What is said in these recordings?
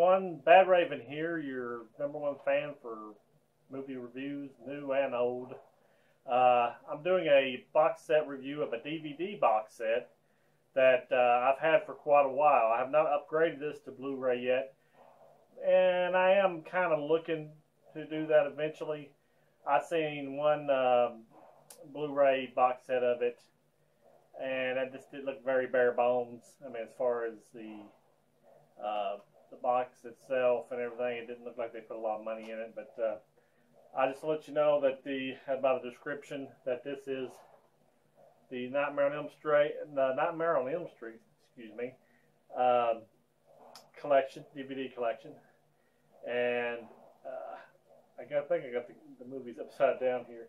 everyone. Bad Raven here, your #1 fan for movie reviews, new and old. I'm doing a box set review of a DVD box set that I've had for quite a while. I have not upgraded this to Blu-ray yet, and I am kind of looking to do that eventually. I've seen one Blu-ray box set of it, and it just did look very bare bones. I mean, as far as the box itself and everything, it didn't look like they put a lot of money in it. But I just let you know that by the description that this is the Nightmare on Elm Street, excuse me, collection, DVD collection, and I think I got the movies upside down here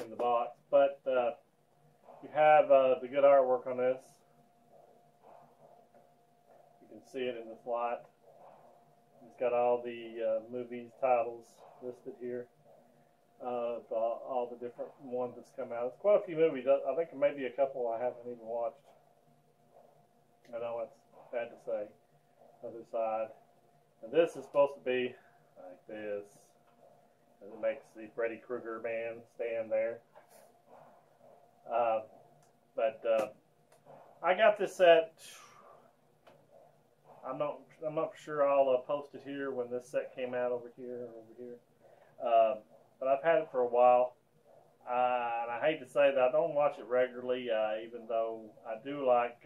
in the box, but you have the good artwork on this. You can see it in the slot. It's got all the movies titles listed here. All the different ones that's come out. It's quite a few movies. I think maybe a couple I haven't even watched. I know it's bad to say. Other side. And this is supposed to be like this. And it makes the Freddy Krueger man stand there. But I got this set. I'm not sure I'll post it here when this set came out over here. But I've had it for a while, and I hate to say that I don't watch it regularly, even though I do like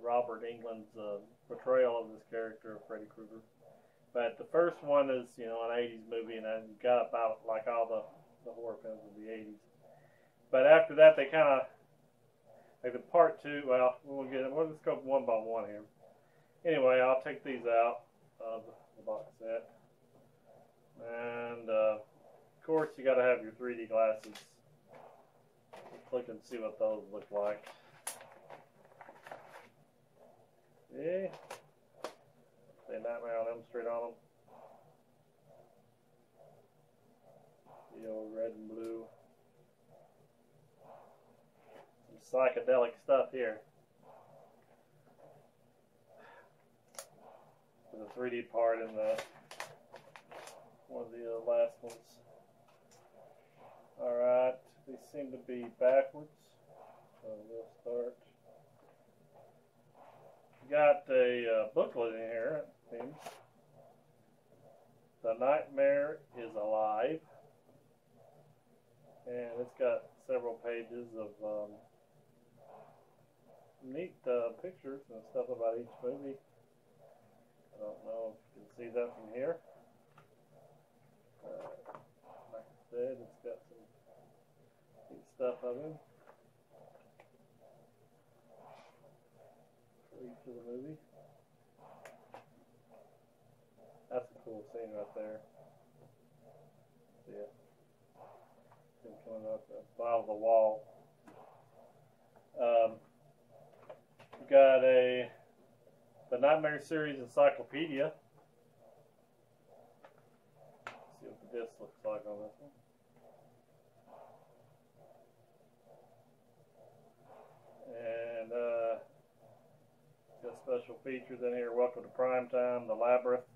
Robert Englund's portrayal of this character of Freddy Krueger. But the first one is, an 80s movie, and I got about like all the horror films of the 80s. But after that, they kind of, like the part two, we'll just go one by one here. Anyway, I'll take these out of the box set. And, of course, you got to have your 3D glasses. Click and see what those look like. Yeah. Say Nightmare on Elm Street on them. The old red and blue. Some psychedelic stuff here. For the 3D part in the one of the last ones. Alright, they seem to be backwards, so we'll start. Got a booklet in here, it seems. The Nightmare is Alive. And it's got several pages of neat pictures and stuff about each movie. I don't know if you can see that from here. Like I said, it's got some neat stuff of him for each of the movie. That's a cool scene right there. See it? Him coming up out of the wall. Got the Nightmare series encyclopedia. See what the disc looks like on this one. And got special features in here. Welcome to Primetime, The Labyrinth,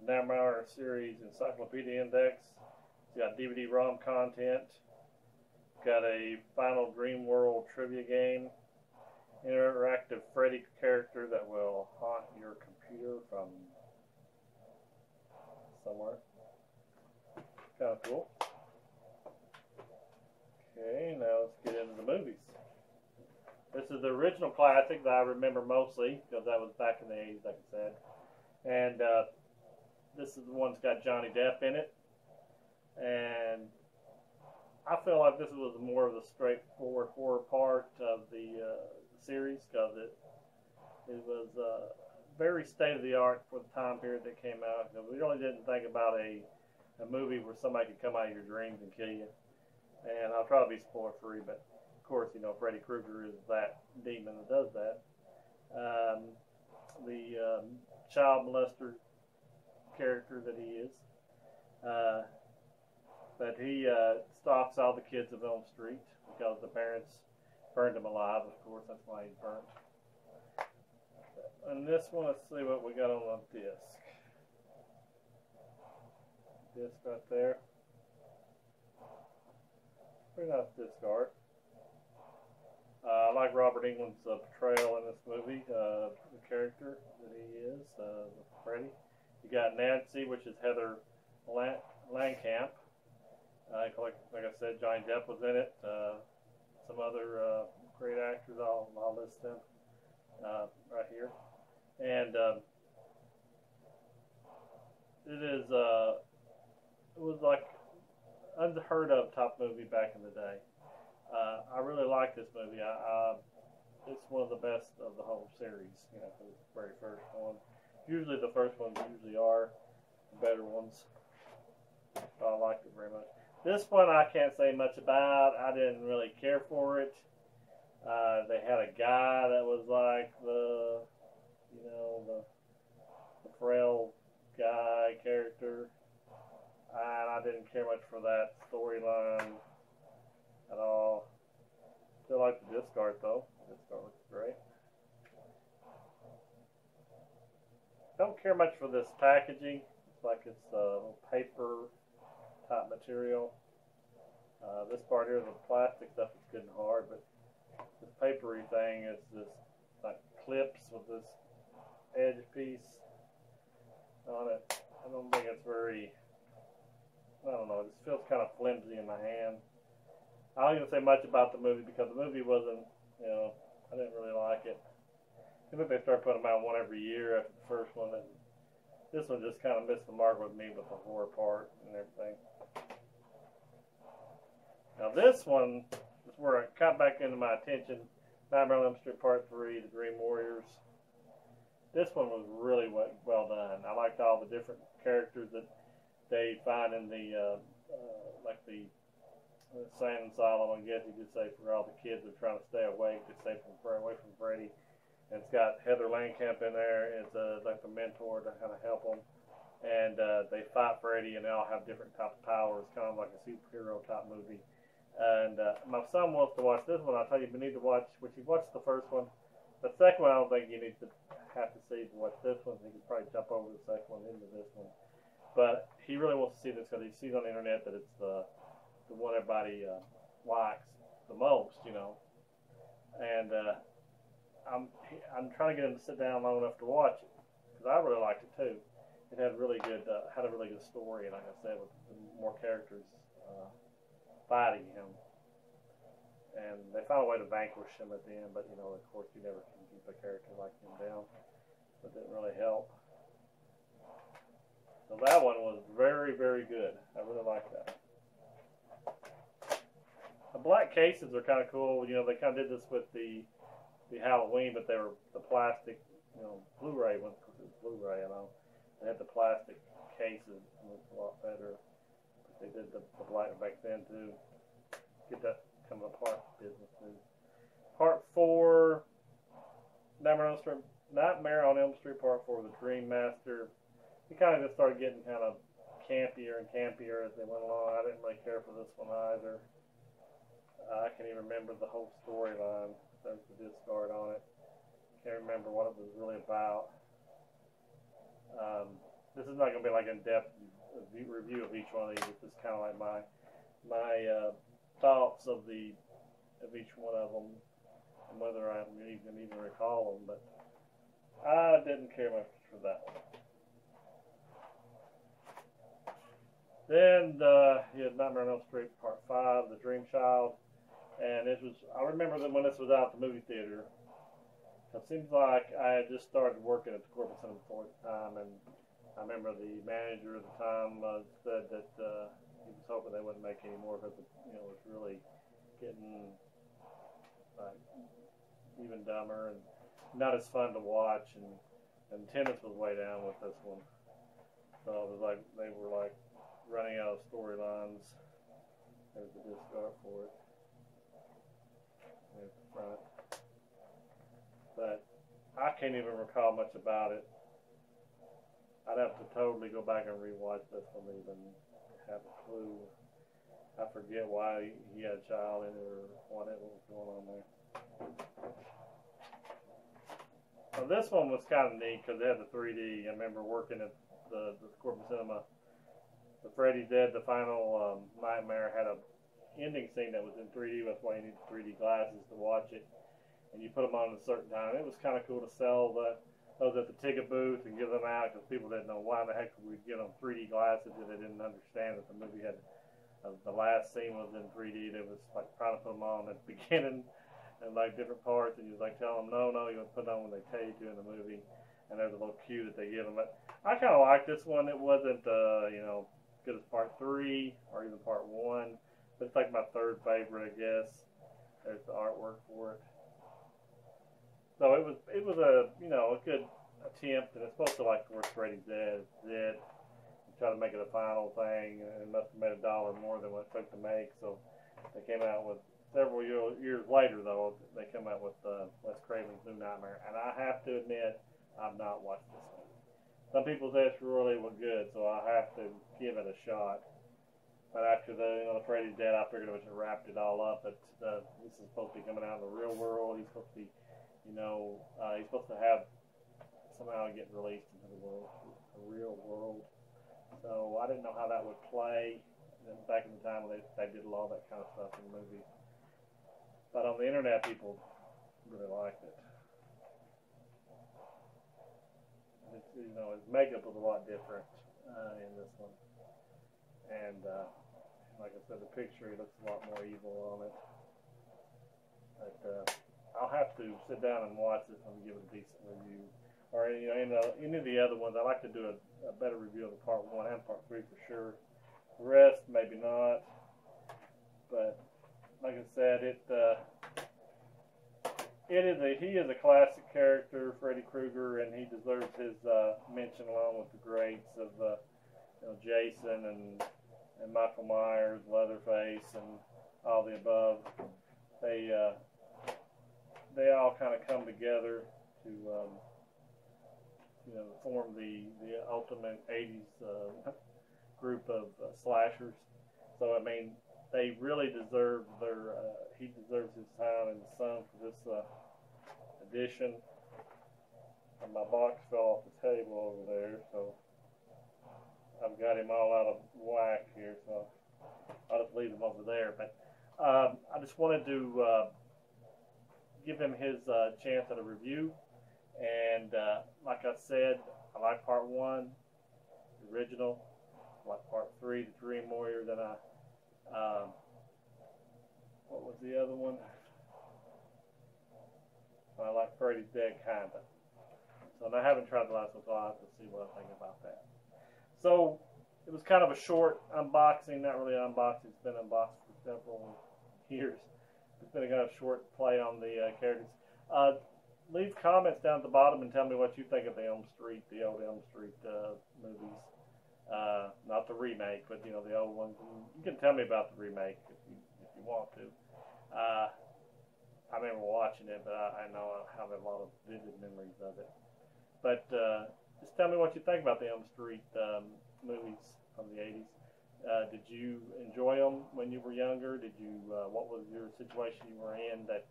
the Nightmare series encyclopedia index. It's got DVD-ROM content. Got a Final Dream World trivia game. Interactive Freddy character that will haunt your computer from somewhere. Kind of cool. Okay, now let's get into the movies. This is the original classic that I remember mostly because that was back in the 80s, like I said. And this is the one that's got Johnny Depp in it. And I feel like this was more of the straightforward horror part of the series because it was very state-of-the-art for the time period that came out. We really didn't think about a movie where somebody could come out of your dreams and kill you. And I'll try to be spoiler-free, but of course, Freddy Krueger is that demon that does that. The child molester character that he is. But he stalks all the kids of Elm Street because the parents burned him alive. Of course, that's why he's burnt. And this one, let's see what we got on the disc. Disc right there. Pretty nice disc art. I like Robert Englund's portrayal in this movie, the character that he is, Freddy. You got Nancy, which is Heather Langenkamp. Like I said, Johnny Depp was in it. Some other great actors, I'll list them right here. And it was like unheard of top movie back in the day. I really like this movie. It's one of the best of the whole series. You know, the very first one. Usually the first ones are the better ones. So I liked it very much. This one I can't say much about. I didn't really care for it. They had a guy that was like the frail guy character. And I didn't care much for that storyline at all. Still like the disc art though. The disc art looks great. Don't care much for this packaging. It's like it's paper type material. This part here, the plastic stuff is good and hard, but this papery thing is just like clips with this edge piece on it. I don't think it's very, I don't know, it just feels kind of flimsy in my hand. I don't even say much about the movie because the movie wasn't, I didn't really like it. I think they start putting them out one every year after the first one, and this one just kind of missed the mark with me with the horror part and everything. Now this one is where it caught back into my attention. Nightmare on Elm Street Part 3, The Dream Warriors. This one was really well done. I liked all the different characters that they find in the the insane asylum, I guess you could say, for all the kids that are trying to stay awake, to stay away from Freddy. And it's got Heather Langenkamp in there as like the mentor to kind of help them. And they fight Freddy, and they all have different types of powers, kind of like a superhero type movie. And my son wants to watch this one. I'll tell you, you need to watch, which you watched the first one. The second one, I don't think you need to have to see to watch this one. You can probably jump over the second one into this one. But he really wants to see this because he sees on the internet that it's the one everybody likes the most, And I'm trying to get him to sit down long enough to watch it because I really liked it too. It had really good, had a really good story, and like I said, with more characters fighting him. And they found a way to vanquish him at the end, but of course, you never can keep a character like him down. But it didn't really help. So that one was very, very good. I really like that. The black cases are kind of cool. They kind of did this with the Halloween, but they were the plastic, Blu-ray ones, because it was Blu-ray, They had the plastic cases, and it was a lot better. But they did the black back then too. Get that coming apart business too. Part 4, Nightmare on Elm Street Part 4, The Dream Master. It kind of just started getting kind of campier and campier as they went along. I didn't really care for this one either. I can't even remember the whole storyline. There's the disc art on it. Can't remember what it was really about. This is not going to be like in-depth review of each one of these. It's just kind of like my thoughts of each one of them and whether I can even recall them. But I didn't care much for that one. Then you had Nightmare on Elm Street Part 5, The Dream Child. And I remember that when this was out at the movie theater, it seems like I had just started working at the Corporate Center before the time, and I remember the manager at the time said that he was hoping they wouldn't make any more because it was really getting like even dumber and not as fun to watch, and attendance was way down with this one. So it was like they were like running out of storylines. There's the disc art for it. Right. But I can't even recall much about it. I'd have to totally go back and rewatch this one to even have a clue. I forget why he had a child in it or whatever was going on there. Well, this one was kind of neat because it had the 3D. I remember working at the Scorpion Cinema. The Freddy's Dead, the final Nightmare, had a ending scene that was in 3D. That's why you need 3D glasses to watch it. And you put them on at a certain time. It was kind of cool to sell those at the ticket booth and give them out because people didn't know why the heck we would give them 3D glasses if they didn't understand that the movie had the last scene was in 3D. They was like trying to put them on at the beginning and like different parts, and you was like tell them no, you want to put it on when they tell you to in the movie. And there's a little cue that they give them. But I kind of like this one. It wasn't good as part 3 or even part 1. But it's like my third favorite, I guess. There's the artwork for it. So it was a a good attempt, and it's supposed to like Force Freddy's Dead. Try to make it a final thing, and it must have made $1 more than what it took to make. So they came out with several years later, though. They came out with Wes Craven's New Nightmare, and I have to admit, I've not watched this one. Some people say it's really good, so I have to give it a shot. But after the Freddy's Dead, I figured it was wrapped it all up. But this is supposed to be coming out in the real world. He's supposed to be, he's supposed to have somehow get released into the real world. So I didn't know how that would play back in the time when they did all that kind of stuff in movies. But on the internet, people really liked it. His makeup was a lot different in this one, and like I said, the picture, he looks a lot more evil on it. But I'll have to sit down and watch this and give it a decent review. Or any of the other ones, I like to do a better review of the part 1 and part 3 for sure. The rest, maybe not. But like I said, he is a classic character, Freddy Krueger, and he deserves his mention along with the greats of Jason and Michael Myers, Leatherface, and all the above. They all kind of come together to form the ultimate 80s group of slashers. So I mean, they really deserve he deserves his time in the sun for this edition. And my box fell off the table over there, so I've got him all out of whack here, so I'll just leave him over there. But I just wanted to give him his chance at a review. And like I said, I like part 1, the original. I like part 3, the Dream Warrior. Then what was the other one? I like Freddy's Dead, kinda. So I haven't tried the last one, so I'll have to see what I think about that. So it was kind of a short unboxing, not really an unboxing. It's been unboxed for several years. It's been a kind of short play on the characters. Leave comments down at the bottom and tell me what you think of the old Elm Street movies. Not the remake, but the old ones. And you can tell me about the remake if you want to. I remember watching it, but I know I have a lot of vivid memories of it. But just tell me what you think about the Elm Street movies from the 80s. Did you enjoy them when you were younger? What was your situation you were in that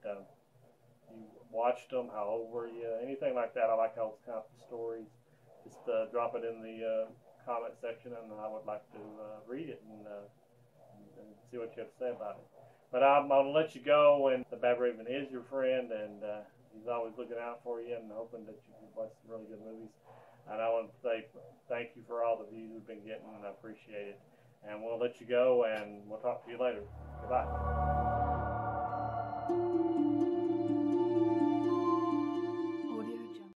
you watched them? How old were you? Anything like that. I like those kinds of stories. Just drop it in the comment section, and I would like to read it and see what you have to say about it. But I'm going to let you go, and the Bad Raven is your friend, and he's always looking out for you and hoping that you can watch some really good movies. And I want to say thank you for all the views we've been getting, and I appreciate it. And we'll let you go, and we'll talk to you later. Goodbye.